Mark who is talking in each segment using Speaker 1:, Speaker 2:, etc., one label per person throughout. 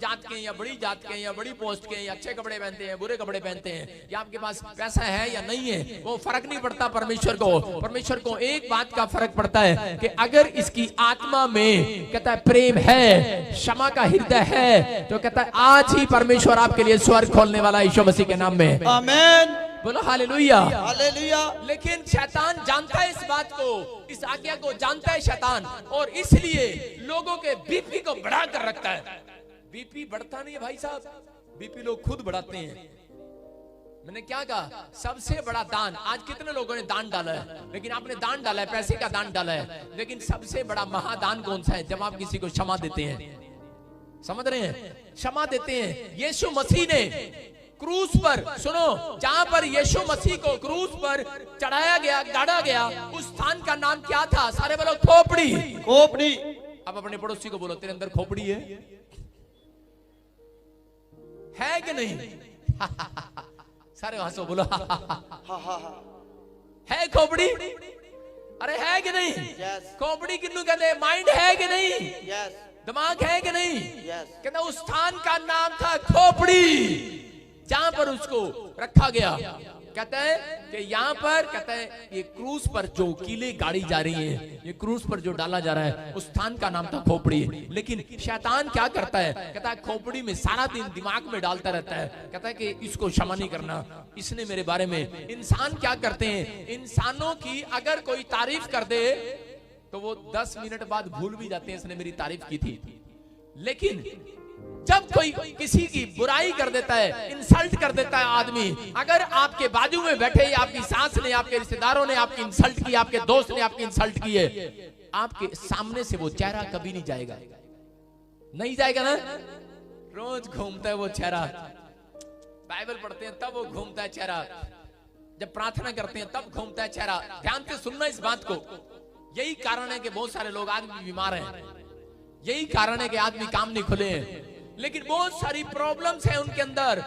Speaker 1: जात के या बड़ी जात के या बड़ी पोस्ट के, या अच्छे कपड़े पहनते हैं बुरे कपड़े पहनते हैं, या आपके पास पैसा है या नहीं है, वो फर्क नहीं पड़ता परमेश्वर को। परमेश्वर को एक बात का फर्क पड़ता है कि अगर इसकी आत्मा में कहता है प्रेम है, क्षमा का हृदय है, तो कहता है आज ही परमेश्वर आपके लिए स्वर्ग खोलने वाला यीशु मसीह के नाम में।
Speaker 2: आमीन।
Speaker 1: बोलो हालेलुया।
Speaker 2: हालेलुया।
Speaker 1: लेकिन शैतान जानता है इस बात को, इस आज्ञा को जानता है शैतान, और इसलिए लोगों के बीपी को बढ़ा कर रखता है। बीपी बढ़ता नहीं है भाई साहब, बीपी लोग खुद बढ़ाते हैं। मैंने क्या कहा, सबसे बड़ा दान, आज कितने लोगों ने दान डाला है, लेकिन आपने दान डाला है, पैसे का दान डाला है, लेकिन सबसे बड़ा महादान कौन सा है? जब आप किसी को क्षमा देते हैं। समझ रहे हैं? क्षमा देते हैं। यीशु मसीह ने क्रूस पर, सुनो, जहां पर यीशु मसीह को क्रूस पर चढ़ाया गया, गाड़ा गया, उस स्थान का नाम क्या था? सारे बोलो खोपड़ी।
Speaker 2: खोपड़ी।
Speaker 1: अब अपने पड़ोसी को बोलो, तेरे अंदर खोपड़ी है कि नहीं? सारे हंसो, बोलो है खोपड़ी। अरे है कि नहीं? खोपड़ी किन्नू कहते हैं? माइंड है कि नहीं? दिमाग है कि नहीं? कहता उस स्थान का नाम था खोपड़ी, जहां पर उसको रखा गया। कहता है कि यहाँ पर, कहता है ये क्रूस पर जो कीले गाड़ी जा रही है, ये क्रूस पर जो डाला जा रहा है, उस स्थान का नाम था खोपड़ी। लेकिन शैतान क्या करता है? कहता है खोपड़ी में सारा दिन दिमाग में डालता रहता है, कहता है कि इसको क्षमा नहीं करना, इसने मेरे बारे में। इंसान क्या करते हैं? इंसानों की अगर कोई तारीफ कर दे तो वो 10 मिनट बाद भूल भी जाते हैं इसने मेरी तारीफ की थी। लेकिन जब कोई किसी की बुराई कर देता है, इंसल्ट कर देता है आदमी, अगर आपके बाजू में बैठे आपकी सास ने, आपके रिश्तेदारों ने आपकी इंसल्ट की, आपके दोस्त ने आपकी इंसल्ट की है, आपके सामने से वो चेहरा कभी नहीं जाएगा। नहीं जाएगा ना? रोज घूमता है वो चेहरा। बाइबल पढ़ते हैं तब वो घूमता है चेहरा, जब प्रार्थना करते हैं तब घूमता है चेहरा। ध्यान से सुनना इस बात को। यही कारण है कि बहुत सारे लोग आदमी बीमार हैं, यही कारण है कि आदमी काम नहीं खुले हैं, लेकिन बहुत सारी प्रॉब्लम्स हैं उनके अंदर।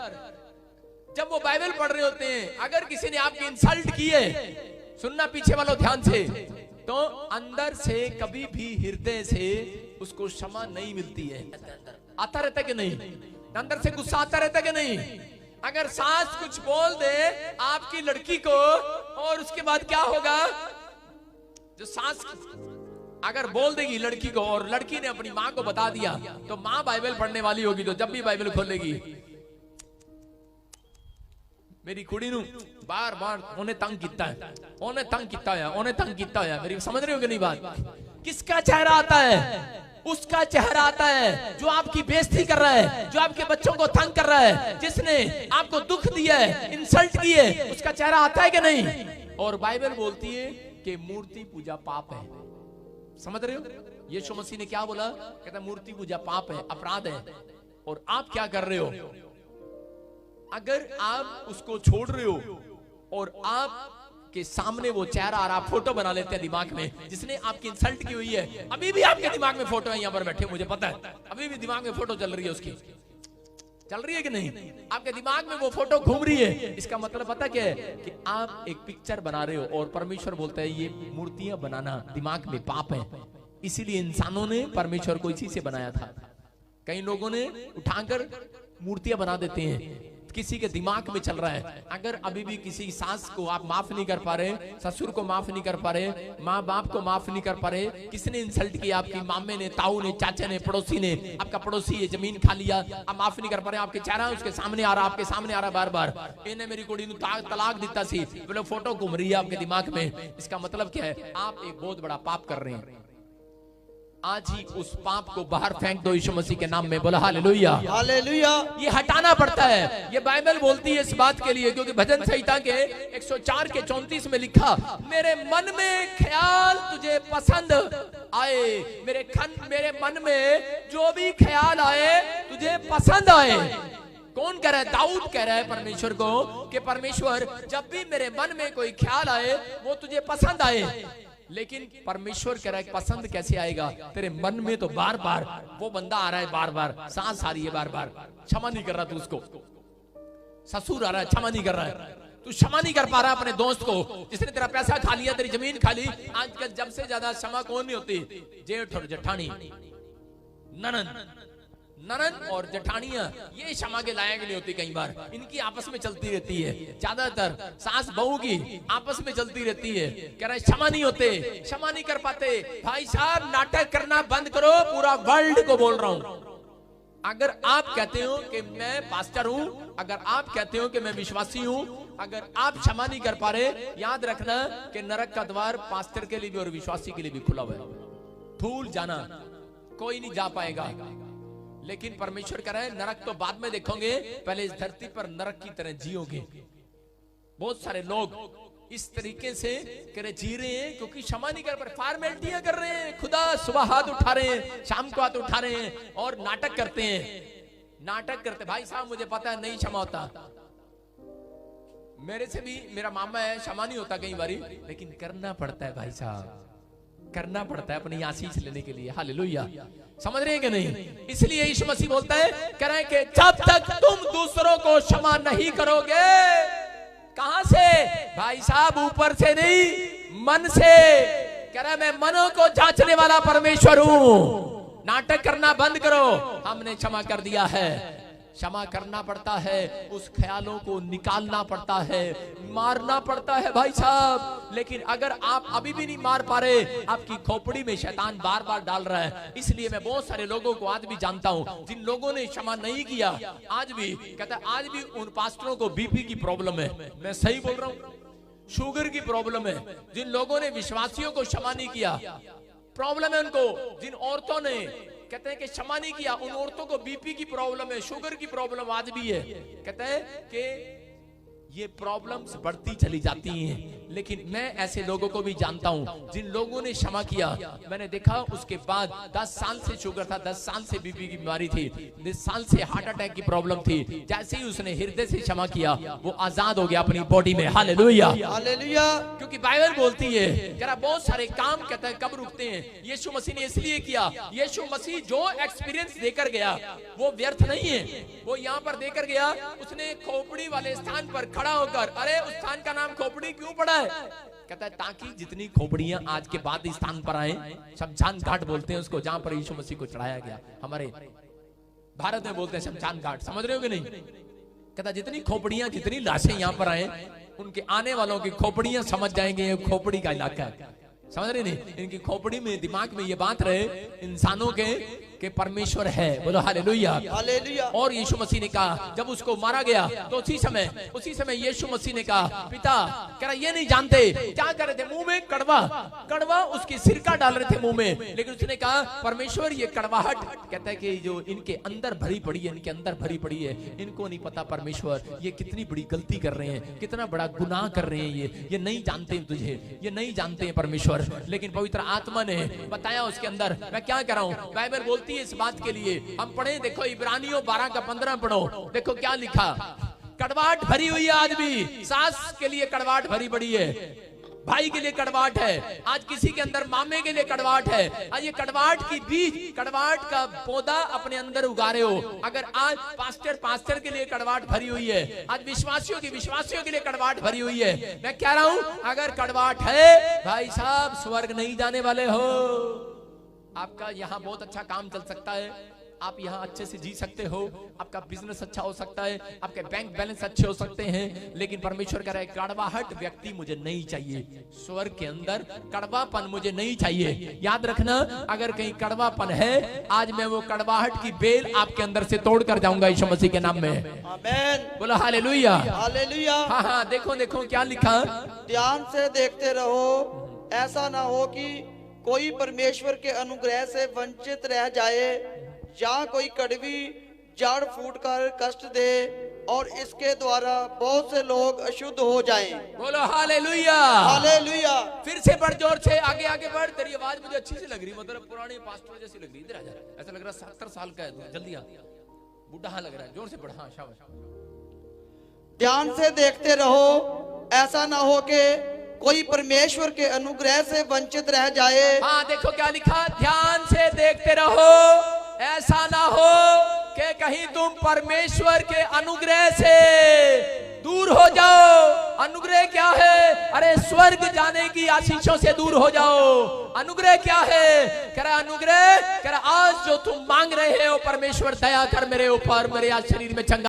Speaker 1: जब वो बाइबल पढ़ रहे होते हैं, अगर किसी ने आपकी इंसल्ट की है, सुनना पीछे वालों ध्यान से, तो अंदर से कभी भी हृदय से उसको क्षमा नहीं मिलती है। आता रहता है कि नहीं? अंदर से गुस्सा आता रहता है कि नहीं? अगर सास कुछ बोल दे आपकी लड़की को, और उसके बाद क्या होगा? जो सास अगर बोल देगी लड़की को, और लड़की ने अपनी माँ को बता दिया, तो माँ बाइबल पढ़ने वाली होगी, तो जब भी बाइबल खोलेगी, मेरी कुड़ी नू बार बार उन्हें तंग किया है, उन्हें तंग किया है, उन्हें तंग किया है। मेरी समझ रहे हो कि नहीं बात? किसका चेहरा आता है? उसका चेहरा आता है जो आपकी बेइज्जती कर रहा है, जो आपके बच्चों को तंग कर रहा है, जिसने आपको दुख दिया है, इंसल्ट की है, उसका चेहरा आता है कि नहीं? और बाइबल बोलती है कि मूर्ति पूजा पाप है। समझ रहे हो? यीशु मसीह ने क्या बोला? कहता मूर्ति पूजा पाप है, अपराध है। और आप क्या कर रहे हो? अगर आप उसको छोड़ रहे हो और आप के सामने वो चेहरा आ रहा, फोटो बना लेते हैं दिमाग में, जिसने आपकी इंसल्ट की हुई है, अभी भी आपके दिमाग में फोटो है, यहाँ पर बैठे मुझे पता है, अभी भी दिमाग में फोटो चल रही है उसकी। चल रही है कि नहीं? आपके दिमाग में वो फोटो घूम रही है। इसका मतलब पता क्या है? कि आप एक पिक्चर बना रहे हो, और परमेश्वर बोलता है ये मूर्तियां बनाना दिमाग में पाप है। इसीलिए इंसानों ने परमेश्वर को इसी से बनाया था। कई लोगों ने उठाकर मूर्तियां बना देते हैं, किसी के दिमाग में चल रहा है। अगर अभी भी किसी सास को आप माफ नहीं कर पा रहे, ससुर को माफ नहीं कर पा रहे, माँ बाप को माफ नहीं कर पा रहे, किसने इंसल्ट किया? आपकी मामे ने, ताऊ ने, चाचा ने, पड़ोसी ने, आपका पड़ोसी है, जमीन खा लिया, आप माफ नहीं कर पा रहे, आपके चेहरा उसके सामने आ रहा, आपके सामने आ रहा बार बार, इन्हें मेरी कुड़ी तलाक दिता सी, बोले फोटो घूम रही है आपके दिमाग में। इसका मतलब क्या है? आप एक बहुत बड़ा पाप कर रहे हैं। आज ही उस पाप को बाहर फेंक दो यीशु मसीह के नाम में। बोला हालेलुया।
Speaker 2: हालेलुया।
Speaker 1: ये हटाना पड़ता है। ये बाइबल बोलती है इस बात के लिए, क्योंकि भजन संहिता के 104 के 34 में लिखा, मेरे मन में ख्याल तुझे पसंद आए, मेरे मन में जो भी ख्याल आए तुझे पसंद आए। कौन कह रहा है? दाऊद कह रहा है परमेश्वर को कि परमेश्वर जब भी मेरे मन में कोई ख्याल आए वो तुझे पसंद आए। लेकिन परमेश्वर कह रहा है पसंद कैसे आएगा? तेरे मन में तो बार बार वो बंदा आ रहा है, बार बार सांस आ रही है, बार बार क्षमा नहीं कर रहा तू उसको, ससुर आ रहा है क्षमा नहीं कर रहा है, तू क्षमा नहीं कर पा रहा अपने दोस्त को जिसने तेरा पैसा खा लिया, तेरी जमीन खा ली। आजकल जब से ज्यादा क्षमा कौन नहीं होती? जेठ और जेठानी, ननन, ननद और जेठानियां ये क्षमा के लायक नहीं होती, कई बार इनकी आपस में चलती रहती है, ज्यादातर सास बहू की आपस में चलती रहती है, कह रहे क्षमा नहीं होते, क्षमा नहीं कर पाते। भाई साहब नाटक करना बंद करो, पूरा वर्ल्ड को बोल रहा हूं। अगर आप कहते हो कि मैं पास्टर हूं, अगर आप कहते हो कि मैं विश्वासी हूं, अगर आप क्षमा नहीं कर पा रहे, याद रखना कि नरक का द्वार पास्टर के लिए भी और विश्वासी के लिए भी खुला हुआ है। धूल जाना कोई नहीं जा पाएगा, लेकिन परमेश्वर कह रहा है नरक तो बाद में देखोगे, पहले इस धरती पर नरक की तरह जियोगे। बहुत सारे लोग इस तरीके से करे जी रहे हैं क्योंकि क्षमा नहीं कर पा रहे, फॉर्मेलिटियां कर रहे हैं। खुदा सुबह हाथ उठा रहे हैं, शाम को हाथ उठा रहे हैं और नाटक करते हैं, नाटक करते। भाई साहब मुझे पता है नहीं क्षमा होता, मेरे से भी मेरा मामा है, क्षमा नहीं होता कई बारी, लेकिन करना पड़ता है भाई साहब, करना पड़ता है अपनी आशीष लेने के लिए। हालेलुया, समझ रहे हैं कि नहीं? इसलिए यीशु मसीह बोलता है, कह रहे हैं कि जब तक तुम दूसरों को क्षमा नहीं करोगे, कहां से भाई साहब? ऊपर से नहीं, मन से। कह रहा है मैं मनों को जांचने वाला परमेश्वर हूं। नाटक करना बंद करो, हमने क्षमा कर दिया है। क्षमा करना पड़ता है, उस ख्यालों को निकालना पड़ता है, मारना पड़ता है भाई साहब। लेकिन अगर आप अभी भी नहीं मार पा रहे, आपकी खोपड़ी में शैतान बार बार डाल रहा है। इसलिए मैं बहुत सारे लोगों को आज भी जानता हूं जिन लोगों ने क्षमा नहीं किया, आज भी कहता है, आज भी उन पास्टरों को बीपी की प्रॉब्लम है। मैं सही बोल रहा हूं, शुगर की प्रॉब्लम है। जिन लोगों ने विश्वासियों को क्षमा नहीं किया, प्रॉब्लम है उनको। जिन औरतों ने कहते हैं कि क्षमा नहीं किया, उन औरतों को बीपी की प्रॉब्लम है, शुगर की प्रॉब्लम आज भी है। कहते हैं कि ये प्रॉब्लम्स बढ़ती चली जाती हैं। लेकिन मैं ऐसे लोगों को भी जानता हूं जिन लोगों ने क्षमा किया, मैंने देखा उसके बाद 10 साल से शुगर था, 10 साल से बीपी की बीमारी थी, 10 साल से हार्ट अटैक की प्रॉब्लम थी। जैसे ही उसने हृदय से क्षमा किया, वो आजाद हो गया अपनी बॉडी में। Hallelujah,
Speaker 2: hallelujah.
Speaker 1: क्योंकि बाइबल बोलती है जरा बहुत सारे काम कहते हैं कब रुकते हैं? यीशु मसीह ने इसलिए किया। यीशु मसीह जो एक्सपीरियंस देकर गया वो व्यर्थ नहीं है। वो यहाँ पर देकर गया, उसने खोपड़ी वाले स्थान पर खड़ा होकर, अरे उस स्थान का नाम खोपड़ी क्यों पड़ा है? कहता है ताकि जितनी खोपड़ियां आज के बाद इस स्थान पर आए, शमशान घाट बोलते हैं उसको, जहां पर यीशु मसीह को चढ़ाया गया। हमारे भारत में बोलते हैं शमशान घाट, समझ रहे हो कि नहीं? कहता जितनी खोपड़ियां, जितनी लाशें यहां पर आए, उनके आने वालों की खोपड़ियां समझ जाएंगे ये खोपड़ी का इलाका है। समझ रहे नहीं? इनकी खोपड़ी में, दिमाग में ये बात रहे इंसानों के कि परमेश्वर है। बोलो हालेलुया,
Speaker 2: हालेलुया।
Speaker 1: और यीशु मसीह ने कहा जब उसको मारा गया तो उसी समय यीशु मसीह ने कहा, पिता, कह रहा ये नहीं जानते क्या कर रहे थे, मुंह में कड़वा उसकी सिरका डाल रहे थे मुंह में। लेकिन उसने कहा परमेश्वर ये कड़वाहट, कहता है कि जो इनके अंदर भरी पड़ी है, इनके अंदर भरी पड़ी है, इनको नहीं पता परमेश्वर ये कितनी बड़ी गलती कर रहे हैं, कितना बड़ा गुनाह कर रहे हैं। ये नहीं जानते तुझे, ये नहीं जानते परमेश्वर। लेकिन पवित्र आत्मा ने बताया उसके अंदर। मैं क्या कर रहा हूं? बाइबल बोलती है इस बात के लिए, हम पढ़े, देखो इब्रानियों 12 का 15 पढ़ो, देखो क्या लिखा। कड़वाहट भरी हुई है आज भी, सास के लिए कड़वाहट भरी पड़ी है, भाई के लिए कड़वाहट है, आज किसी के अंदर मामे के लिए कड़वाहट है। आज ये कड़वाहट की बीज, कड़वाहट का पौधा अपने अंदर उगा रहे हो। अगर आज पास्टर के लिए कड़वाहट भरी हुई है, आज विश्वासियों के लिए कड़वाहट भरी हुई है, मैं कह रहा हूं अगर कड़वाहट है भाई साहब, स्वर्ग नहीं जाने वाले हो। आपका यहाँ बहुत अच्छा काम चल सकता है, आप यहाँ अच्छे से जी सकते हो, आपका बिजनेस अच्छा हो सकता है, आपके बैंक बैलेंस अच्छे हो सकते हैं, लेकिन परमेश्वर कह रहा है कड़वाहट व्यक्ति मुझे नहीं चाहिए। स्वर्ग के अंदर कड़वापन मुझे नहीं चाहिए। याद रखना, अगर कहीं कड़वापन है, आज मैं वो कड़वाहट की बेल आपके अंदर से तोड़ कर जाऊंगा यीशु मसीह के नाम में।
Speaker 2: आमीन।
Speaker 1: बोलो हालेलुया,
Speaker 2: हालेलुया।
Speaker 1: हाँ, देखो क्या लिखा।
Speaker 2: ध्यान से देखते रहो, ऐसा ना हो कि कोई परमेश्वर के अनुग्रह से वंचित रह जाए, या कोई कड़वी जड़ फूट कर कष्ट दे और इसके द्वारा बहुत से लोग अशुद्ध हो जाएं।
Speaker 1: बोलो हालेलुया,
Speaker 2: हालेलुया।
Speaker 1: फिर से बढ़, जोर से आगे बढ़। तेरी आवाज मुझे अच्छी सी लग रही, मतलब पुराने पास्टर जैसी लग रही। इधर आ जा, ऐसा लग रहा 70 साल का है, जल्दी आ, बूढ़ा लग रहा है। जोर से बढ़, हाँ शाबाश।
Speaker 2: ध्यान से देखते रहो, ऐसा ना हो कि कोई परमेश्वर के अनुग्रह से वंचित रह जाए।
Speaker 1: हाँ, देखो क्या लिखा, ध्यान से देखते रहो, ऐसा ना हो कि कहीं तुम परमेश्वर के अनुग्रह से दूर हो जाओ। अनुग्रह क्या है? अरे स्वर्ग जाने की आशीषों से दूर हो जाओ। अनुग्रह क्या है? कह रहा अनुग्रह, कह रहा आज जो तुम मांग रहे हो परमेश्वर दया कर मेरे ऊपर, मेरे आज शरीर में चंगा